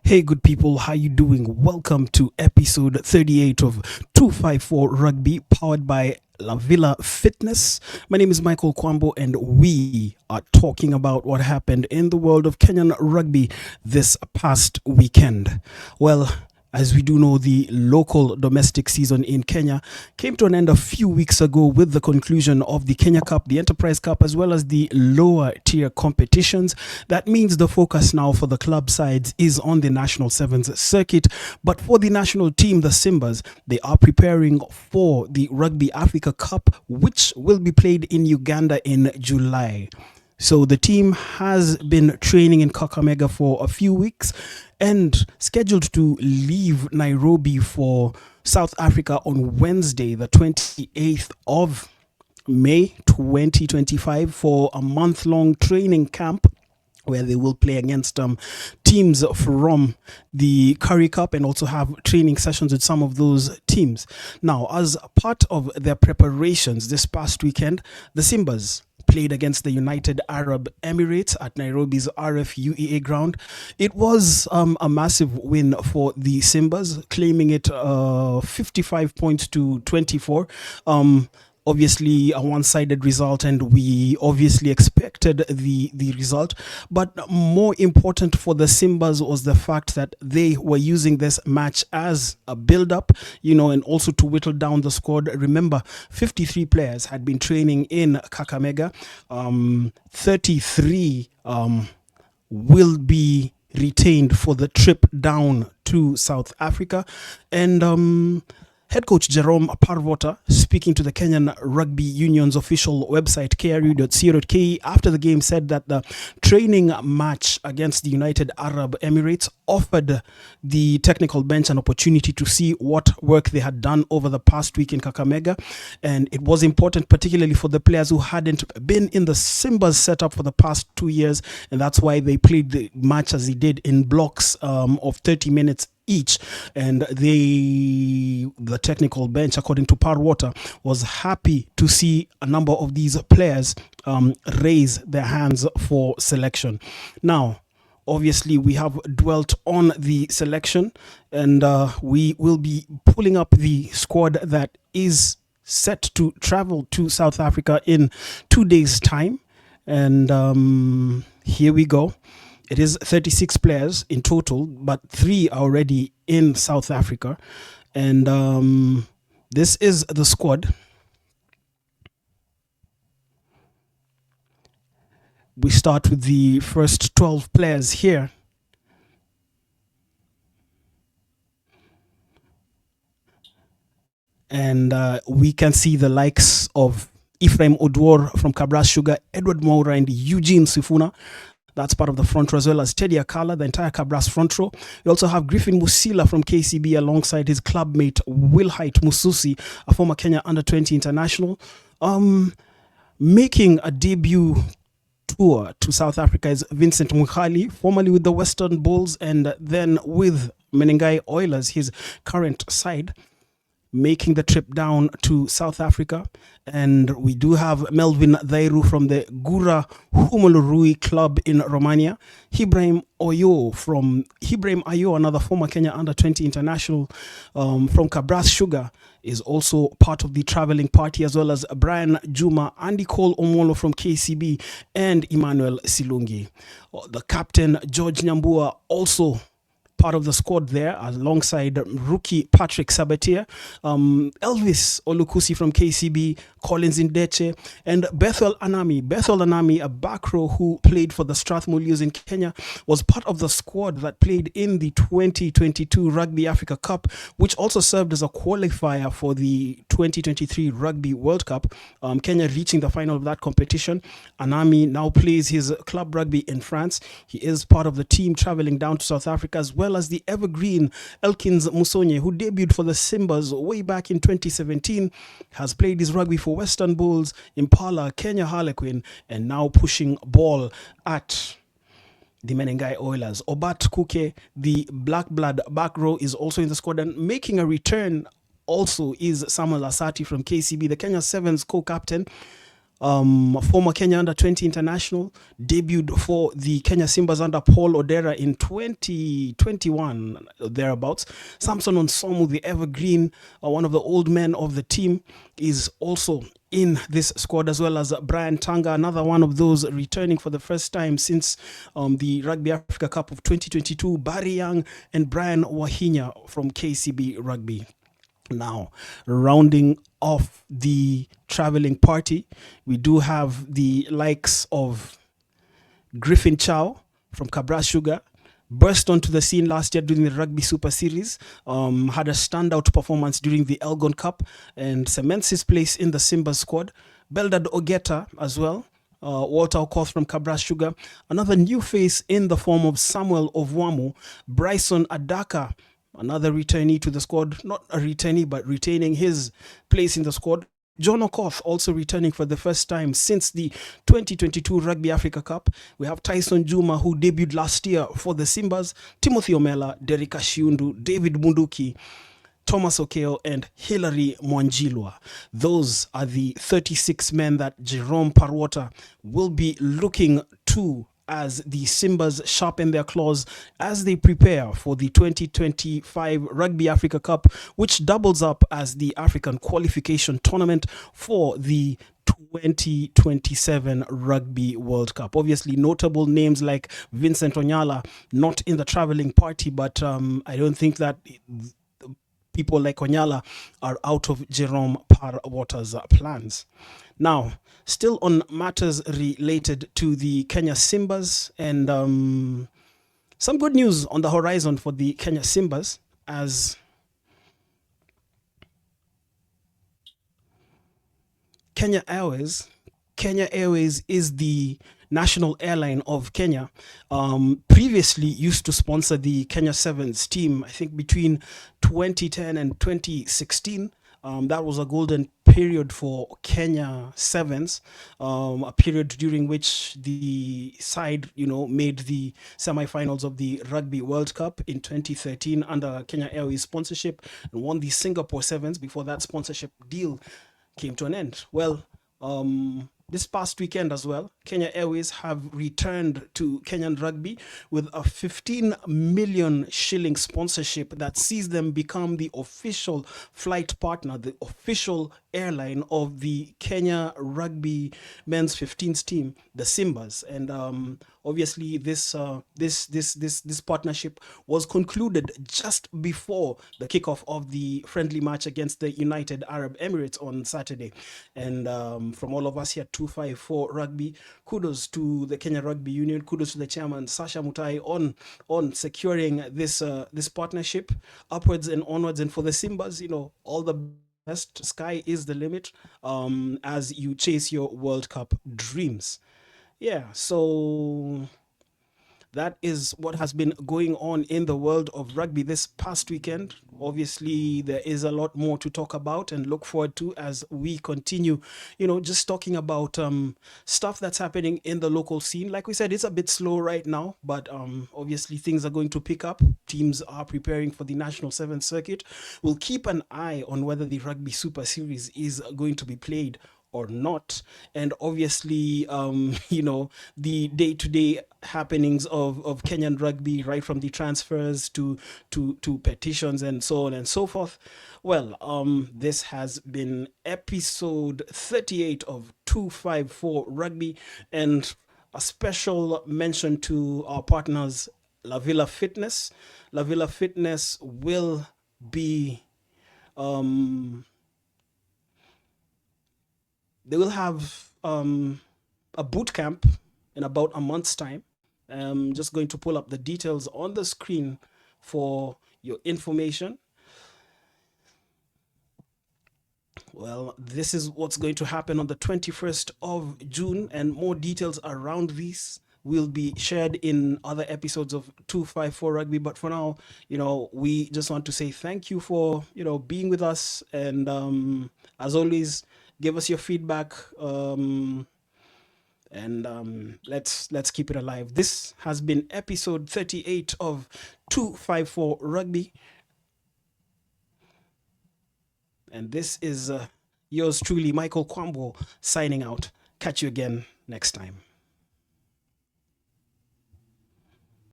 Hey, good people, how you doing? Welcome to episode 38 of 254 Rugby, powered by La Villa Fitness. My name is Michael Kwambo, and we are talking about what happened in the world of Kenyan rugby this past weekend. Well, as we do know, the local domestic season in Kenya came to an end a few weeks ago with the conclusion of the Kenya Cup, the Enterprise Cup, as well as the lower tier competitions. That means the focus now for the club sides is on the National Sevens circuit. But for the national team, the Simbas, they are preparing for the Rugby Africa Cup, which will be played in Uganda in July. So the team has been training in Kakamega for a few weeks and scheduled to leave Nairobi for South Africa on Wednesday, the 28th of May 2025, for a month-long training camp where they will play against teams from the Curry Cup and also have training sessions with some of those teams. Now, as part of their preparations this past weekend, the Simbas played against the United Arab Emirates at Nairobi's RFUEA ground. It was a massive win for the Simbas, claiming it 55 points to 24. Obviously a one-sided result, and we obviously expected the result. But more important for the Simbas was the fact that they were using this match as a build-up, and also to whittle down the squad. Remember, 53 players had been training in Kakamega. 33 will be retained for the trip down to South Africa. And head coach Jerome Paarwater, speaking to the Kenyan Rugby Union's official website, kru.co.ke, after the game, said that the training match against the United Arab Emirates offered the technical bench an opportunity to see what work they had done over the past week in Kakamega. And it was important, particularly for the players who hadn't been in the Simbas setup for the past 2 years. And that's why they played the match as they did, in blocks of 30 minutes each. And the technical bench, according to Paarwater, was happy to see a number of these players raise their hands for selection. Now, obviously, we have dwelt on the selection, and we will be pulling up the squad that is set to travel to South Africa in 2 days' time. And here we go. It is 36 players in total, but 3 are already in South Africa. And this is the squad. We start with the first 12 players here. And we can see the likes of Ephraim Odwor from Kabras Sugar, Edward Moura, and Eugene Sifuna. That's part of the front row, as well as Teddy Akala, the entire Cabras front row. We also have Griffin Musila from KCB alongside his clubmate Wilhite Mususi, a former Kenya under-20 international. Making a debut tour to South Africa is Vincent Mukhali, formerly with the Western Bulls and then with Menengai Oilers, his current side, making the trip down to South Africa. And we do have Melvin Dhairu from the Gura Humulurui club in Romania. Ibrahim Ayo, another former Kenya under-20 international from Cabras Sugar, is also part of the traveling party, as well as Brian Juma, Andy Cole Omolo from KCB, and Emmanuel Silungi. The captain, George Nyambua, also part of the squad there, alongside rookie Patrick Sabatier, Elvis Olukusi from KCB, Collins Indeche, and Bethel Anami. Bethel Anami, a back row who played for the Strathmore Leos in Kenya, was part of the squad that played in the 2022 Rugby Africa Cup, which also served as a qualifier for the 2023 Rugby World Cup, Kenya reaching the final of that competition. Anami now plays his club rugby in France. He is part of the team traveling down to South Africa, as well as the evergreen Elkins Musonye, who debuted for the Simbas way back in 2017, has played his rugby for Western Bulls, Impala, Kenya Harlequin, and now pushing ball at the Menengai Oilers. Obat Kuke, the black blood back row, is also in the squad, and making a return also is Samuel Asati from KCB, the Kenya Sevens co-captain. former Kenya under 20 international, debuted for the Kenya Simbas under Paul Odera in 2021, thereabouts. Samson Onsomu, the evergreen, one of the old men of the team, is also in this squad, as well as Brian Tanga, another one of those returning for the first time since the Rugby Africa Cup of 2022, Barry Young and Brian Wahinya from KCB Rugby. Now, rounding off the traveling party, we do have the likes of Griffin Chow from Cabra Sugar, burst onto the scene last year during the Rugby Super Series, had a standout performance during the Elgon Cup, and cements his place in the Simbas squad. Beldad Ogeta as well, Walter Okoth from Cabra Sugar, another new face in the form of Samuel Ovwamu, Bryson Adaka, another returnee to the squad, not a returnee, but retaining his place in the squad. John Okoth also returning for the first time since the 2022 Rugby Africa Cup. We have Tyson Juma, who debuted last year for the Simbas, Timothy Omela, Derek Ashiundu, David Bunduki, Thomas Okeo, and Hilary Mwanjilwa. Those are the 36 men that Jerome Paarwater will be looking to as the Simbas sharpen their claws as they prepare for the 2025 Rugby Africa Cup, which doubles up as the African qualification tournament for the 2027 Rugby World Cup. Obviously, notable names like Vincent Onyala not in the traveling party, but I don't think that people like Onyala are out of Jerome Paarwater's plans. Now, still on matters related to the Kenya Simbas, and some good news on the horizon for the Kenya Simbas, as Kenya Airways is the national airline of Kenya. Previously used to sponsor the Kenya Sevens team, I think between 2010 and 2016. That was a golden period for Kenya Sevens, a period during which the side, made the semi-finals of the Rugby World Cup in 2013 under Kenya Airways sponsorship and won the Singapore Sevens before that sponsorship deal came to an end. Well, this past weekend as well, Kenya Airways have returned to Kenyan rugby with a 15 million shilling sponsorship that sees them become the official flight partner, the official airline of the Kenya Rugby men's 15s team, the Simbas. And obviously, this partnership was concluded just before the kickoff of the friendly match against the United Arab Emirates on Saturday. And from all of us here at 254 Rugby, kudos to the Kenya Rugby Union, kudos to the chairman Sasha Mutai on securing this partnership upwards and onwards. And for the Simbas, all the best. Sky is the limit as you chase your World Cup dreams. Yeah, so that is what has been going on in the world of rugby this past weekend. Obviously, there is a lot more to talk about and look forward to as we continue, just talking about stuff that's happening in the local scene. Like we said, it's a bit slow right now, but obviously things are going to pick up. Teams are preparing for the National Seventh Circuit. We'll keep an eye on whether the Rugby Super Series is going to be played or not, and obviously the day-to-day happenings of Kenyan rugby, right from the transfers to petitions and so on and so forth. Well, this has been episode 38 of 254 Rugby, and a special mention to our partners, La Villa Fitness. La Villa Fitness will be they will have a boot camp in about a month's time. I'm just going to pull up the details on the screen for your information. Well, this is what's going to happen on the 21st of June, and more details around this will be shared in other episodes of 254 Rugby. But for now, we just want to say thank you for, being with us. And as always, give us your feedback, and let's keep it alive. This has been episode 38 of 254 Rugby, and this is yours truly, Michael Kwambo, signing out. Catch you again next time.